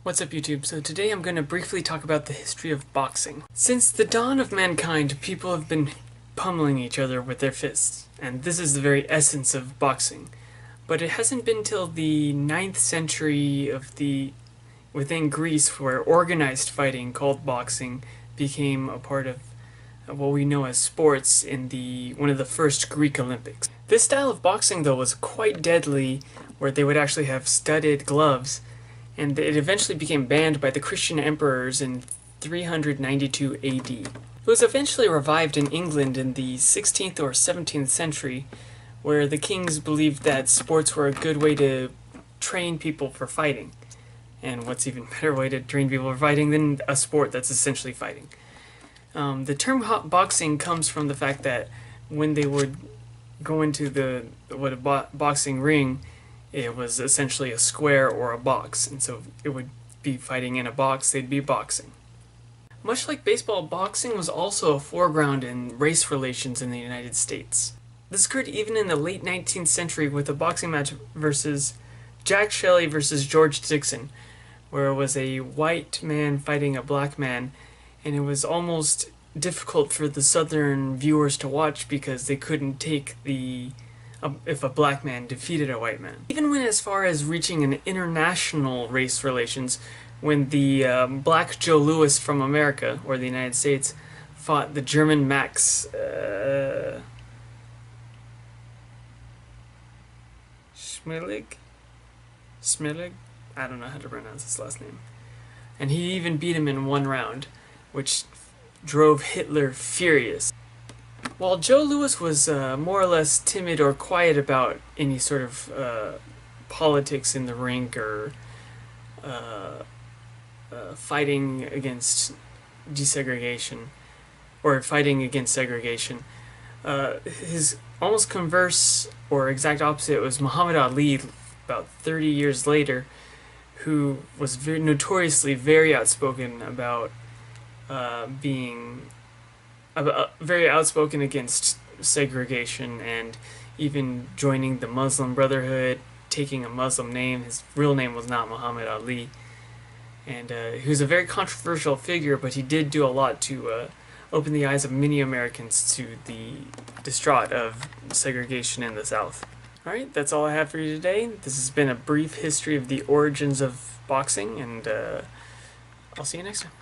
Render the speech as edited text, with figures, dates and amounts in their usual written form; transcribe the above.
What's up, YouTube? So today I'm going to briefly talk about the history of boxing. Since the dawn of mankind, people have been pummeling each other with their fists, and this is the very essence of boxing. But it hasn't been till the 9th century within Greece where organized fighting called boxing became a part of what we know as sports in one of the first Greek Olympics. This style of boxing, though, was quite deadly, where they would actually have studded gloves, and it eventually became banned by the Christian emperors in 392 AD. It was eventually revived in England in the 16th or 17th century, where the kings believed that sports were a good way to train people for fighting. And what's even better way to train people for fighting than a sport that's essentially fighting? The term boxing comes from the fact that when they would go into a boxing ring, it was essentially a square or a box, and so it would be fighting in a box, they'd be boxing. Much like baseball, boxing was also a foreground in race relations in the United States. This occurred even in the late 19th century with a boxing match versus Jack Shelley versus George Dixon, where it was a white man fighting a black man, and it was almost difficult for the southern viewers to watch because they couldn't take if a black man defeated a white man. Even went as far as reaching an international race relations when the black Joe Louis from America, or the United States, fought the German Max Schmeling? I don't know how to pronounce his last name. And he even beat him in one round, which drove Hitler furious. While Joe Louis was more or less timid or quiet about any sort of politics in the rink or fighting against desegregation or fighting against segregation, his almost converse or exact opposite was Muhammad Ali about 30 years later, who was notoriously very outspoken about being very outspoken against segregation and even joining the Muslim Brotherhood, taking a Muslim name. His real name was not Muhammad Ali. And he was a very controversial figure, but he did do a lot to open the eyes of many Americans to the distraught of segregation in the South. Alright, that's all I have for you today. This has been a brief history of the origins of boxing, and I'll see you next time.